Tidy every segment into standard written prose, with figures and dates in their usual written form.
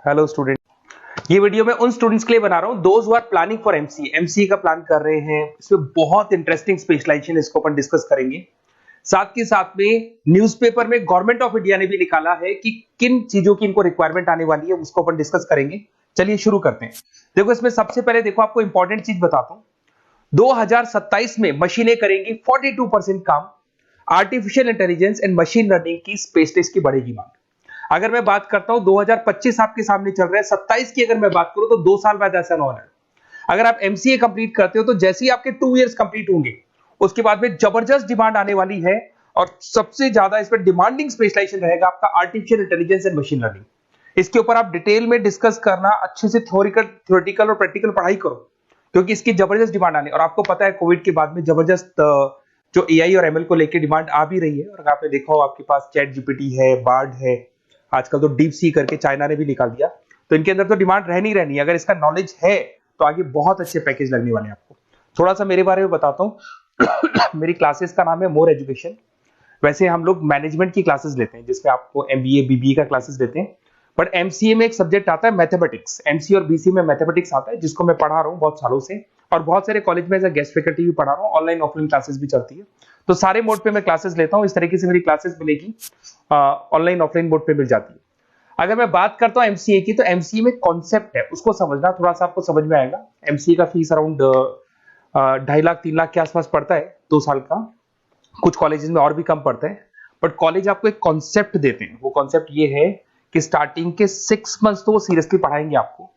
Hello student. ये video मैं उन स्टूडेंट्स के लिए बना रहा हूँ those who are planning for MCA, MCA का प्लान कर रहे हैं। इसमें बहुत इंटरेस्टिंग स्पेशलाइजेशन इसको अपन डिस्कस करेंगे। साथ के साथ में न्यूज़पेपर में गवर्नमेंट ऑफ इंडिया ने भी निकाला है कि किन चीजों की इनको रिक्वायरमेंट आने वाली है, उसको अपन डिस्कस करेंगे। चलिए शुरू करते हैं। देखो इसमें सबसे पहले देखो आपको इंपॉर्टेंट चीज बताता हूँ। 2027 में मशीनें करेंगी 42% काम। Artificial intelligence and machine learning की स्पेशलिस्ट की बढ़ेगी मांग। अगर मैं बात करता हूं 2025 आपके सामने चल रहा है, 27 की अगर मैं बात करूं तो 2 साल बाद ऐसा ना होना है। अगर आप एमसीए कंप्लीट करते हो तो जैसे ही आपके 2 इयर्स कंप्लीट होंगे उसके बाद में जबरदस्त डिमांड आने वाली है। और सबसे ज्यादा इस पर डिमांडिंग स्पेशलाइजेशन रहेगा आपका artificial intelligence and machine learning. इसके ऊपर आप डिटेल में डिस्कस करना, अच्छे से थ्योरेटिकल और प्रैक्टिकल पढ़ाई करो, क्योंकि इसकी जबरदस्त डिमांड आने। और आपको पता है कोविड के बाद में जबरदस्त जो एआई और एमएल को लेकर डिमांड आ भी रही है। और आपने देखा हो आपके पास चैट जीपीटी है, बार्ड है, आजकल तो डीप सी करके चाइना ने भी निकाल दिया। तो इनके अंदर तो डिमांड रहनी रहनी है। अगर इसका नॉलेज है तो आगे बहुत अच्छे पैकेज लगने वाले हैं आपको। थोड़ा सा मेरे बारे में बताता हूँ। मेरी क्लासेस का नाम है मोर एजुकेशन। वैसे हम लोग मैनेजमेंट की क्लासेस लेते हैं जिसमें आपको एमबीए बीबीए का क्लासेस देते हैं। बट एमसीए में एक सब्जेक्ट आता है मैथमेटिक्स। एमसीए और बीसीए में मैथमेटिक्स आता है जिसको मैं पढ़ा रहा हूँ बहुत सालों से। और बहुत सारे कॉलेज में एज अ गेस्ट फैकल्टी भी पढ़ा रहा हूँ। ऑनलाइन ऑफलाइन क्लासेस भी चलती है। तो सारे मोड पे मैं क्लासेस लेता हूँ। इस तरीके से मेरी क्लासेस मिलेगी, ऑनलाइन ऑफलाइन मोड पे मिल जाती है। अगर मैं बात करता हूं एमसीए की, तो एमसीए में कॉन्सेप्ट है उसको समझना, थोड़ा सा आपको समझ में आएगा। एमसीए का फीस अराउंड 2.5 लाख 3 लाख के आसपास पड़ता है 2 साल का। कुछ कॉलेजेस में और भी कम पड़ता है। बट कॉलेज आपको एक कॉन्सेप्ट देते हैं। वो कॉन्सेप्ट ये है कि स्टार्टिंग के 6 मंथ्स तो वो सीरियसली पढ़ाएंगे आपको।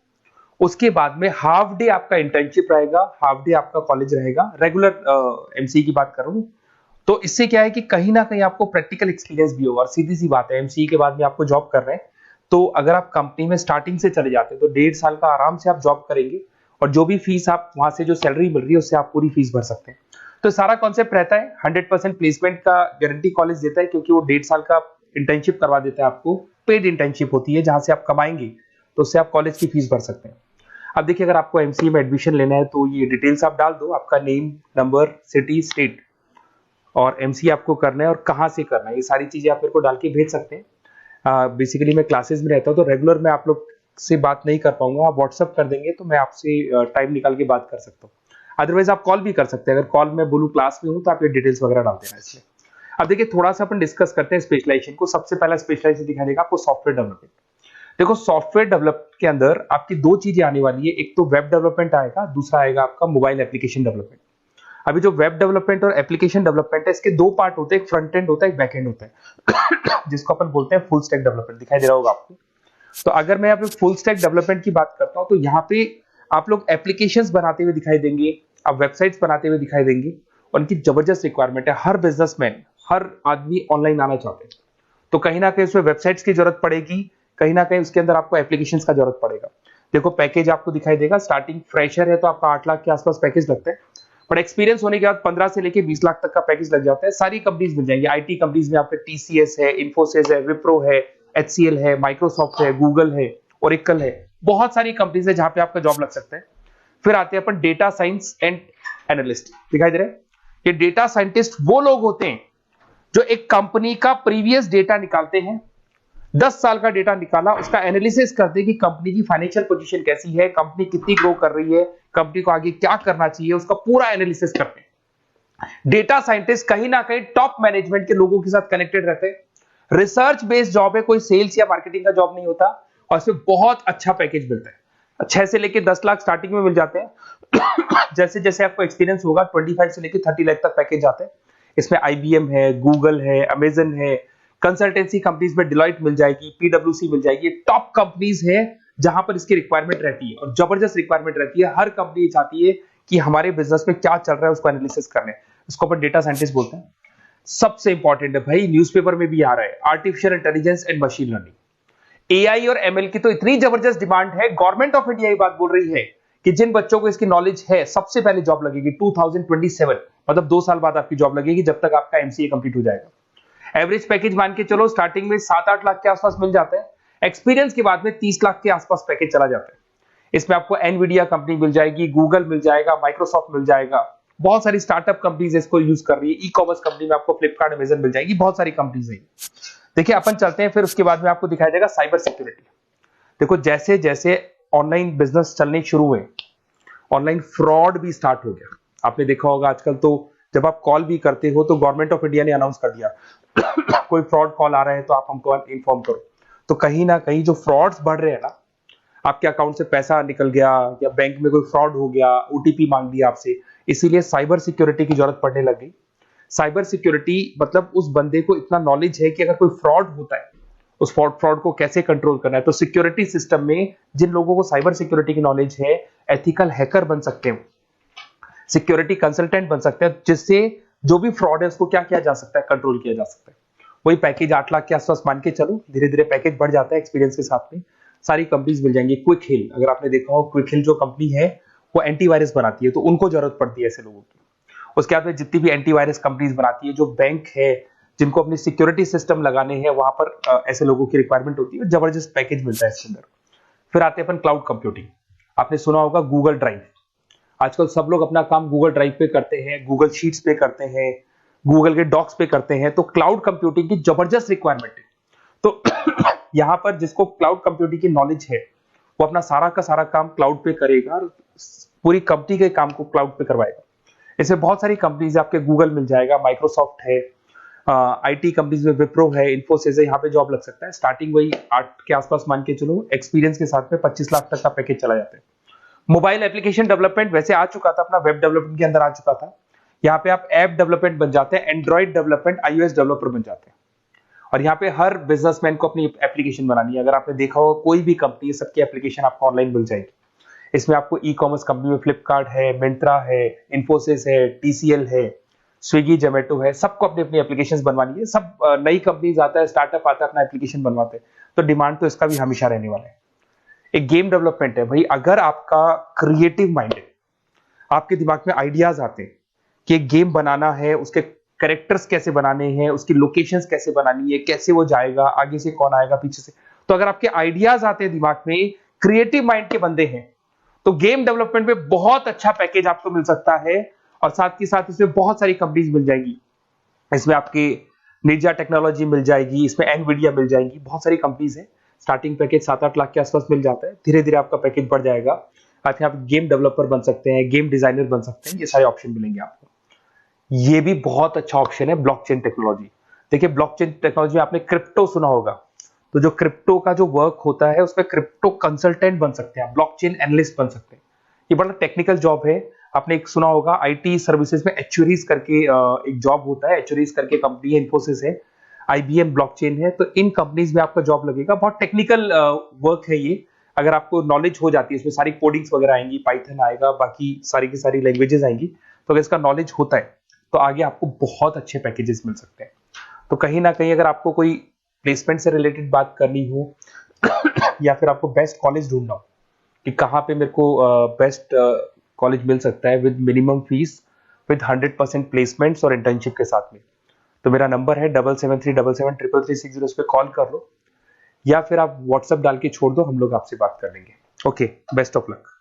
उसके बाद में हाफ डे आपका इंटर्नशिप रहेगा, हाफ डे आपका कॉलेज रहेगा। रेगुलर एमसीए की बात कर रहा हूँ। तो इससे क्या है कि कहीं ना कहीं आपको प्रैक्टिकल एक्सपीरियंस भी होगा। और सीधी सी बात है, एमसीए के बाद में आपको जॉब कर रहे हैं तो अगर आप कंपनी में स्टार्टिंग से चले जाते हैं तो 1.5 साल का आराम से आप जॉब करेंगे। और जो भी फीस आप वहां से जो सैलरी मिल रही है उससे आप पूरी फीस भर सकते हैं। तो सारा कॉन्सेप्ट रहता है। 100% प्लेसमेंट का गारंटी कॉलेज देता है, क्योंकि वो 1.5 साल का इंटर्नशिप करवा देता है आपको। पेड इंटर्नशिप होती है जहां से आप कमाएंगे तो उससे आप कॉलेज की फीस भर सकते हैं। अब देखिए, अगर आपको एमसीए में एडमिशन लेना है तो ये डिटेल्स आप डाल दो, आपका नेम, नंबर, सिटी, स्टेट, और एमसीए आपको करना है और कहाँ से करना है। ये सारी चीजें आप मेरे को डाल के भेज सकते हैं। बेसिकली मैं क्लासेस में रहता हूँ तो रेगुलर मैं आप लोग से बात नहीं कर पाऊंगा। आप व्हाट्सअप कर देंगे तो मैं आपसे टाइम निकाल के बात कर सकता हूँ। अदरवाइज आप कॉल भी कर सकते हैं। अगर कॉल में बोलूँ क्लास में हूँ तो आप ये डिटेल्स वगैरह डाल देना इसमें। अब देखिए, थोड़ा सा अपन डिस्कस करते हैं स्पेशलाइजेशन को। सबसे पहला स्पेशलाइजेशन दिखा देगा आपको सॉफ्टवेयर डेवलपमेंट। देखो, सॉफ्टवेयर डेवलप के अंदर आपकी 2 चीजें आने वाली है। एक तो वेब डेवलपमेंट आएगा, दूसरा आएगा आपका मोबाइल एप्लीकेशन डेवलपमेंट। अभी जो वेब डेवलपमेंट और एप्लीकेशन डेवलपमेंट है, इसके 2 पार्ट होते हैं। एक फ्रंट एंड होता है, एक बैक एंड होता है। जिसको अपन बोलते हैं फुल स्टैक डेवलपमेंट। दिखाई दे रहा होगा आपको। तो अगर मैं यहाँ पे फुल स्टैक डेवलपमेंट की बात करता हूँ तो यहाँ पे आप लोग एप्लीकेशंस बनाते हुए दिखाई देंगे, आप वेबसाइट्स बनाते हुए दिखाई देंगे। और उनकी जबरदस्त रिक्वायरमेंट है। हर बिजनेसमैन, हर आदमी ऑनलाइन आना चाहते हैं। तो कहीं ना कहीं उसमें वेबसाइट्स की जरूरत पड़ेगी, कहीं ना कहीं उसके अंदर आपको एप्लीकेशंस का जरूरत पड़ेगा। देखो, पैकेज आपको दिखाई देगा। स्टार्टिंग फ्रेशर है तो आपका 8 लाख के आसपास पैकेज लगता है। बट एक्सपीरियंस होने के बाद 15 से लेके 20 लाख तक का पैकेज लग जाता है। सारी कंपनीज मिल जाएंगी। आईटी कंपनीज में आपके टीसीएस है, इन्फोसिस है, विप्रो है, एचसीएल है, माइक्रोसॉफ्ट है, गूगल है, ओरेकल है। बहुत सारी कंपनीज है जहां पे आपका जॉब लग सकता है। फिर आते हैं अपन डेटा साइंस एंड एनालिस्ट। दिखाई दे रहा है? ये डेटा साइंटिस्ट वो लोग होते हैं जो एक कंपनी का प्रीवियस डेटा निकालते हैं। 10 साल का डेटा निकाला, उसका एनालिसिस करते हैं कि कंपनी की फाइनेंशियल पोजीशन कैसी है, कंपनी कितनी ग्रो कर रही है, कंपनी को आगे क्या करना चाहिए, उसका पूरा एनालिसिस करते हैं। डेटा साइंटिस्ट कहीं ना कहीं टॉप मैनेजमेंट के लोगों के साथ कनेक्टेड रहते हैं। रिसर्च बेस्ड जॉब है, कोई सेल्स या मार्केटिंग का जॉब नहीं होता। और इसमें बहुत अच्छा पैकेज मिलता है। 6 से लेके 10 लाख स्टार्टिंग में मिल जाते हैं। जैसे जैसे आपको एक्सपीरियंस होगा 25 से लेके 30 लाख तक पैकेज आते हैं। इसमें आईबीएम है, गूगल है, अमेजन है, कंसल्टेंसी कंपनीज में डिलॉयट मिल जाएगी, पीडब्ल्यूसी मिल जाएगी। टॉप कंपनीज है जहां पर इसकी रिक्वायरमेंट रहती है और जबरदस्त रिक्वायरमेंट रहती है। हर कंपनी चाहती है कि हमारे बिजनेस में क्या चल रहा है उसको एनालिसिस करने। इसको अपन डेटा साइंटिस्ट बोलते हैं। सबसे इंपॉर्टेंट है भाई, न्यूज़पेपर में भी आ रहा है, artificial intelligence and machine learning. AI और एमएल की तो इतनी जबरदस्त डिमांड है। गवर्नमेंट ऑफ इंडिया ये बात बोल रही है कि जिन बच्चों को इसकी नॉलेज है सबसे पहले जॉब लगेगी 2027, मतलब 2 साल बाद आपकी जॉब लगेगी जब तक आपका एमसीए कंप्लीट हो जाएगा। एवरेज पैकेज मान के चलो स्टार्टिंग में 7-8 लाख के आसपास मिल जाता है। एक्सपीरियंस के बाद में 30 लाख के आसपास पैकेज चला जाता है। इसमें आपको एनवीडिया कंपनी मिल जाएगी, गूगल मिल जाएगा, माइक्रोसॉफ्ट मिल जाएगा। बहुत सारी स्टार्टअप कंपनीज इसको यूज कर रही है। ई कॉमर्स कंपनी में आपको फ्लिपकार्ट, अमेजन मिल जाएगी। बहुत सारी कंपनीज है। देखिए, अपन चलते हैं फिर उसके बाद में आपको दिखाया जाएगा साइबर सिक्योरिटी। देखो जैसे जैसे ऑनलाइन बिजनेस चलने शुरू हुए, ऑनलाइन फ्रॉड भी स्टार्ट हो गया। आपने देखा होगा आजकल तो जब आप कॉल भी करते हो तो गवर्नमेंट ऑफ इंडिया ने अनाउंस कर दिया कोई फ्रॉड कॉल आ रहा है तो आप हमको इन्फॉर्म करो। तो कहीं ना कहीं जो फ्रॉड्स बढ़ रहे हैं ना, आपके अकाउंट से पैसा निकल गया या बैंक में कोई फ्रॉड हो गया, ओटीपी मांग लिया आपसे, इसीलिए साइबर सिक्योरिटी की जरूरत पड़ने लग गई। साइबर सिक्योरिटी मतलब उस बंदे को इतना नॉलेज है कि अगर कोई फ्रॉड होता है उस फ्रॉड को कैसे कंट्रोल करना है। तो सिक्योरिटी सिस्टम में जिन लोगों को साइबर सिक्योरिटी की नॉलेज है, एथिकल हैकर बन सकते हैं, सिक्योरिटी कंसल्टेंट बन सकते हैं, जिससे जो भी फ्रॉड है उसको क्या किया जा सकता है, कंट्रोल किया जा सकता है। वही पैकेज 8 लाख के आसपास मान के चलो, धीरे धीरे पैकेज बढ़ जाता है एक्सपीरियंस के साथ में। सारी कंपनीज मिल जाएंगी। क्विक हिल, अगर आपने देखा हो, क्विक हिल जो कंपनी है वो एंटीवायरस बनाती है, तो उनको जरूरत पड़ती है ऐसे लोगों की। उसके बाद में जितनी भी एंटीवायरस कंपनीज बनाती है, जो बैंक है जिनको अपनी सिक्योरिटी सिस्टम लगाने हैं, वहां पर ऐसे लोगों की रिक्वायरमेंट होती है, जबरदस्त पैकेज मिलता है इसके अंदर। फिर आते हैं अपन क्लाउड कंप्यूटिंग। आपने सुना होगा गूगल ड्राइव, आजकल सब लोग अपना काम गूगल ड्राइव पे करते हैं, गूगल शीट्स पे करते हैं, गूगल के डॉक्स पे करते हैं। तो क्लाउड कंप्यूटिंग की जबरदस्त रिक्वायरमेंट है। तो यहाँ पर जिसको क्लाउड कंप्यूटिंग की नॉलेज है वो अपना सारा का सारा काम क्लाउड पे करेगा और पूरी कंपनी के काम को क्लाउड पे करवाएगा। इसमें बहुत सारी कंपनीज, आपके गूगल मिल जाएगा, माइक्रोसॉफ्ट है, आईटी कंपनीज में विप्रो है, इन्फोसिस है, यहाँ पे जॉब लग सकता है। स्टार्टिंग वही 8 के आसपास मान के चलो, एक्सपीरियंस के साथ में 25 लाख तक का पैकेज चला जाता है। मोबाइल एप्लीकेशन डेवलपमेंट वैसे आ चुका था, अपना वेब डेवलपमेंट के अंदर आ चुका था। यहाँ पे आप ऐप डेवलपमेंट बन जाते हैं, एंड्रॉइड डेवलपमेंट, आईओएस डेवलपर बन जाते हैं। और यहाँ पे हर बिजनेसमैन को अपनी एप्लीकेशन बनानी है। अगर आपने देखा हो कोई भी कंपनी, सबकी एप्लीकेशन आपको ऑनलाइन मिल जाएगी। इसमें आपको ई कॉमर्स कंपनी में फ्लिपकार्ट है, मिंत्रा है, इन्फोसिस है, टीसीएल है, स्विगी, जोमेटो है, सबको अपनी अपनी एप्लीकेशन बनवानी है। सब नई कंपनीज आता है, स्टार्टअप आता है, अपना एप्लीकेशन बनवाते हैं। तो डिमांड तो इसका भी हमेशा रहने वाला है। एक गेम डेवलपमेंट है भाई, अगर आपका क्रिएटिव माइंड है, आपके दिमाग में आइडियाज आते हैं कि एक गेम बनाना है, उसके कैरेक्टर्स कैसे बनाने हैं, उसकी लोकेशंस कैसे बनानी है, कैसे वो जाएगा, आगे से कौन आएगा, पीछे से, तो अगर आपके आइडियाज आते हैं दिमाग में, क्रिएटिव माइंड के बंदे हैं, तो गेम डेवलपमेंट में बहुत अच्छा पैकेज आपको मिल सकता है। और साथ ही साथ इसमें बहुत सारी कंपनीज मिल जाएगी। इसमें आपकी निंजा टेक्नोलॉजी मिल जाएगी, इसमें एनवीडिया मिल जाएगी, बहुत सारी कंपनीज है। स्टार्टिंग पैकेज 7-8 लाख के आसपास मिल जाता है, धीरे धीरे आपका पैकेज बढ़ जाएगा। साथ ही आप गेम डेवलपर बन सकते हैं, गेम डिजाइनर बन सकते हैं, ये सारे ऑप्शन मिलेंगे आपको। ये भी बहुत अच्छा ऑप्शन है ब्लॉकचेन टेक्नोलॉजी। देखिए ब्लॉकचेन टेक्नोलॉजी में आपने क्रिप्टो सुना होगा, तो जो क्रिप्टो का जो वर्क होता है उसमें क्रिप्टो कंसल्टेंट बन सकते हैं, ब्लॉकचेन एनालिस्ट बन सकते हैं। ये बड़ा टेक्निकल जॉब है। आपने एक सुना होगा आईटी सर्विसेज में एचुरीज करके एक जॉब होता है, एचुरीज करके कंपनी है, इन्फोसिस है, आईबीएम ब्लॉकचेन है। तो इन कंपनीज में आपका जॉब लगेगा। बहुत टेक्निकल वर्क है ये। अगर आपको नॉलेज हो जाती है, इसमें सारी कोडिंग्स वगैरह आएंगी, पाइथन आएगा, बाकी सारी की सारी लैंग्वेजेस आएंगी, तो अगर इसका नॉलेज होता है तो आगे आपको बहुत अच्छे पैकेजेस मिल सकते हैं। तो कहीं ना कहीं अगर आपको कोई प्लेसमेंट से रिलेटेड बात करनी हो या फिर आपको बेस्ट कॉलेज ढूंढना हो कि कहाँ पे मेरे को बेस्ट कॉलेज मिल सकता है with minimum fees, with 100% placements और इंटर्नशिप के साथ में, तो मेरा नंबर है 7737733360। इस पे कॉल कर लो या फिर आप व्हाट्सएप डाल के छोड़ दो, हम लोग आपसे बात कर लेंगे। Okay, best of luck.